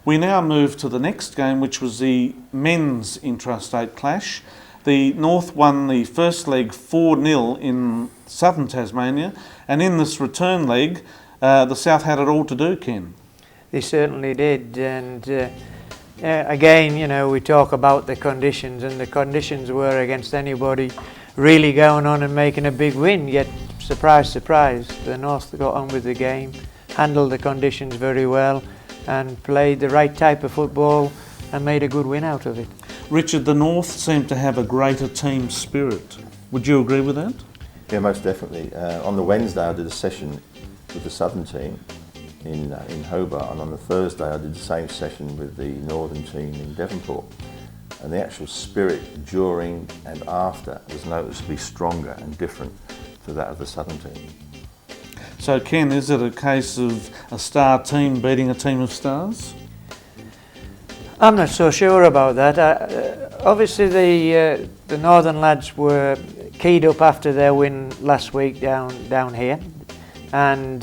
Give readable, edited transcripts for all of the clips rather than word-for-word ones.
We now move to the next game, which was the men's intrastate clash. The North won the first leg 4-0 in southern Tasmania, and in this return leg, the South had it all to do, Ken. They certainly did, and again, you know, we talk about the conditions, and the conditions were against anybody really going on and making a big win, yet surprise, surprise, the North got on with the game, handled the conditions very well, and played the right type of football and made a good win out of it. Richard, the North seemed to have a greater team spirit. Would you agree with that? Yeah, most definitely. On the Wednesday I did a session with the Southern team in Hobart, and on the Thursday I did the same session with the Northern team in Devonport. And the actual spirit during and after was noticeably stronger and different to that of the Southern team. So Ken, is it a case of a star team beating a team of stars? I'm not so sure about that. Obviously the Northern lads were keyed up after their win last week down here, and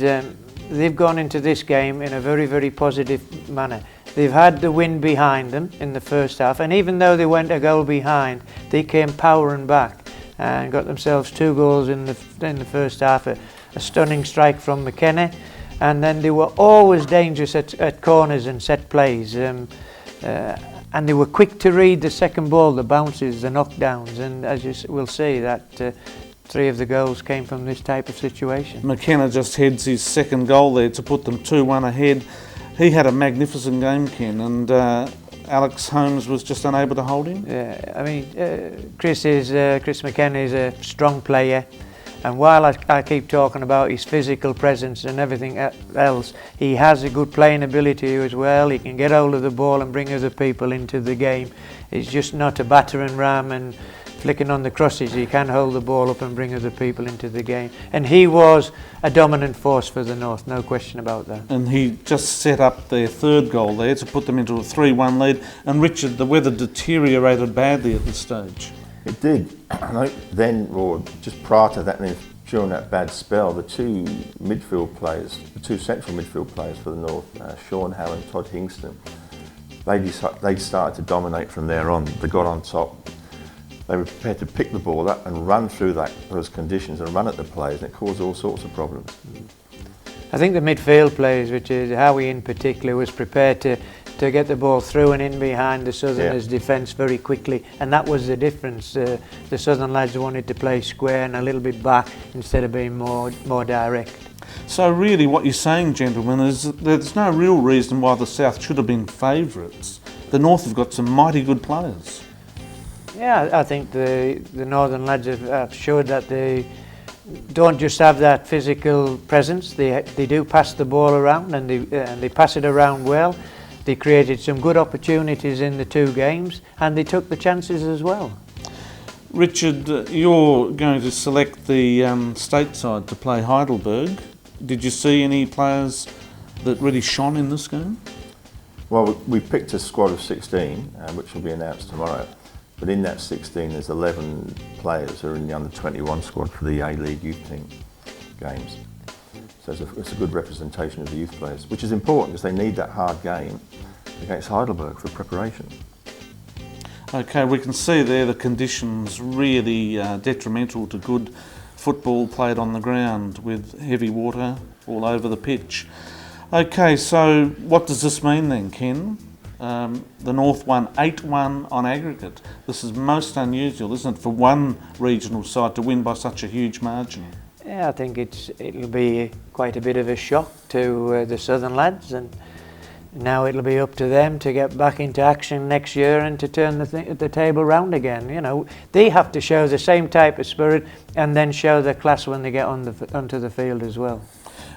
they've gone into this game in a very, very positive manner. They've had the win behind them in the first half, and even though they went a goal behind, they came powering back and got themselves 2 goals in the first half. A stunning strike from McKenna, and then they were always dangerous at corners and set plays, and they were quick to read the second ball, the bounces, the knockdowns, and as you will see, that 3 of the goals came from this type of situation. McKenna just heads his second goal there to put them 2-1 ahead. He had a magnificent game, Ken, and Alex Holmes was just unable to hold him. Yeah, I mean, Chris McKenna is a strong player. And while I keep talking about his physical presence and everything else, he has a good playing ability as well. He can get hold of the ball and bring other people into the game. He's just not a batter and ram and flicking on the crosses. He can hold the ball up and bring other people into the game. And he was a dominant force for the North, no question about that. And he just set up their third goal there to put them into a 3-1 lead. And Richard, the weather deteriorated badly at this stage. It did. I think then, or just prior to that, and during that bad spell, the 2 midfield players, the 2 central midfield players for the North, Sean Howe and Todd Hingston, they started to dominate from there on. They got on top. They were prepared to pick the ball up and run through those conditions and run at the players, and it caused all sorts of problems. I think the midfield players, which is Howie in particular, was prepared to get the ball through and in behind the Southerners' defence very quickly, and that was the difference. The Southern lads wanted to play square and a little bit back instead of being more direct. So really what you're saying, gentlemen, is that there's no real reason why the South should have been favourites. The North have got some mighty good players. Yeah, I think the Northern lads have showed that they don't just have that physical presence. They do pass the ball around, and they pass it around well. They created some good opportunities in the 2 games, and they took the chances as well. Richard, you're going to select the state side to play Heidelberg. Did you see any players that really shone in this game? Well, we picked a squad of 16, which will be announced tomorrow. But in that 16, there's 11 players who are in the under-21 squad for the A-League youth team games. So it's a good representation of the youth players, which is important because they need that hard game against Heidelberg for preparation. Okay, we can see there the conditions really detrimental to good football played on the ground with heavy water all over the pitch. Okay, so what does this mean then, Ken? The North won 8-1 on aggregate. This is most unusual, isn't it, for one regional side to win by such a huge margin? Yeah, I think it'll be quite a bit of a shock to the Southern lads, and now it'll be up to them to get back into action next year and to turn the table round again. You know, they have to show the same type of spirit and then show their class when they get onto the field as well.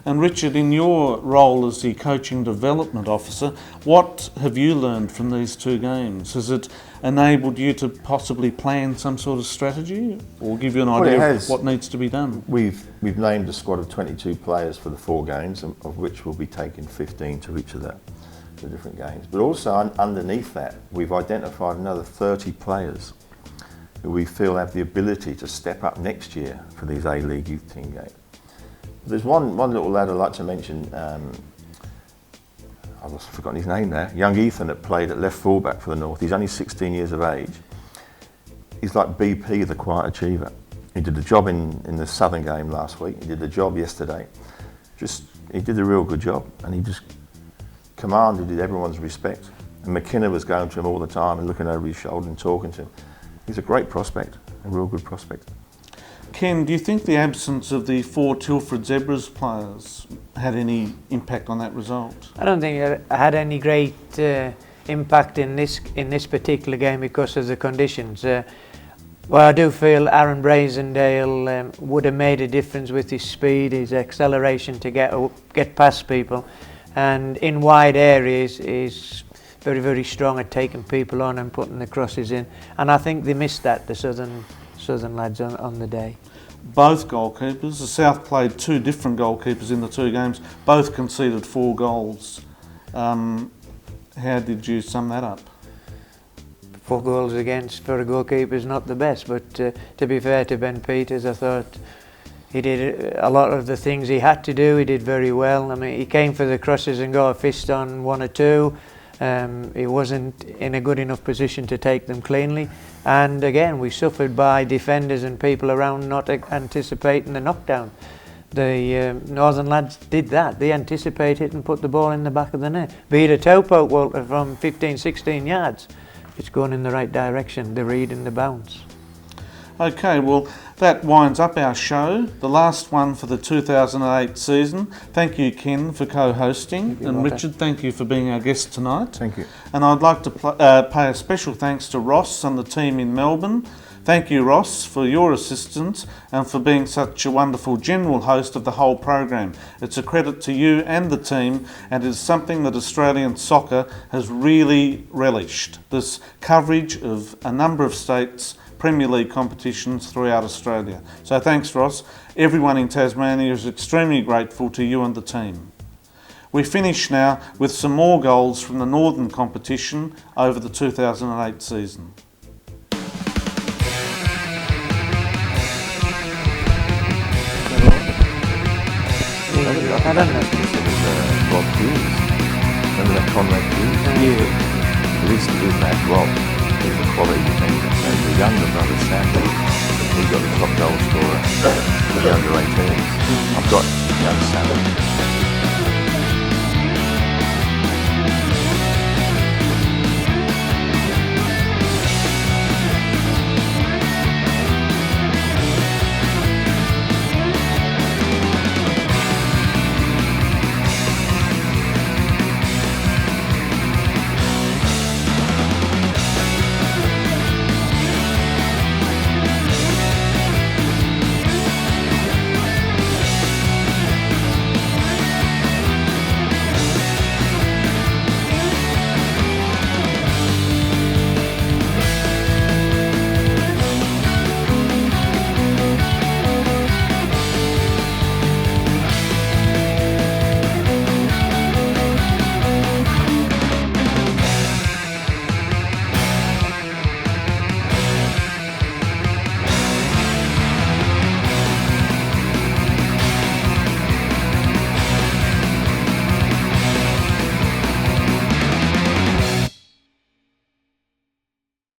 And Richard, in your role as the coaching development officer, what have you learned from these 2 games? Has it enabled you to possibly plan some sort of strategy or give you an idea of what needs to be done? We've named a squad of 22 players for the 4 games, of which we'll be taking 15 to each of the different games. But also underneath that, we've identified another 30 players who we feel have the ability to step up next year for these A-League youth team games. There's one little lad I'd like to mention. I've forgotten his name now, young Ethan that played at left fullback for the North. He's only 16 years of age. He's like BP, the quiet achiever. He did the job in the Southern game last week. He did the job yesterday. He did a real good job, and he just commanded everyone's respect. And McKenna was going to him all the time and looking over his shoulder and talking to him. He's a great prospect, a real good prospect. Ken, do you think the absence of the 4 Tilford Zebras players had any impact on that result? I don't think it had any great impact in this particular game because of the conditions. Well, I do feel Aaron Brazendale would have made a difference with his speed, his acceleration to get past people, and in wide areas is very, very strong at taking people on and putting the crosses in. And I think they missed that, the Southern lads on the day. Both goalkeepers, the South played 2 different goalkeepers in the 2 games, both conceded 4 goals. How did you sum that up? 4 goals against for a goalkeeper is not the best, but to be fair to Ben Peters, I thought he did a lot of the things he had to do. He did very well. I mean, he came for the crosses and got a fist on 1 or 2. He wasn't in a good enough position to take them cleanly, and again we suffered by defenders and people around not anticipating the knockdown. The Northern lads did that. They anticipated and put the ball in the back of the net. Be it a toe poke, Walter, from 15-16 yards. It's going in the right direction, the read and the bounce. Okay, well, that winds up our show, the last one for the 2008 season. Thank you, Ken, for co-hosting, and Richard, thank you for being our guest tonight. Thank you. And I'd like to pay a special thanks to Ross and the team in Melbourne. Thank you, Ross, for your assistance and for being such a wonderful general host of the whole program. It's a credit to you and the team, and it is something that Australian soccer has really relished, this coverage of a number of states' Premier League competitions throughout Australia. So thanks, Ross. Everyone in Tasmania is extremely grateful to you and the team. We finish now with some more goals from the Northern competition over the 2008 season. I don't know. Rob Hughes. Remember that Conrad Hughes? Yeah. It is that Rob. He's a quality defender. And the younger brother, Sam, he got the top goal scorer for the under 18s. I've got young Sam.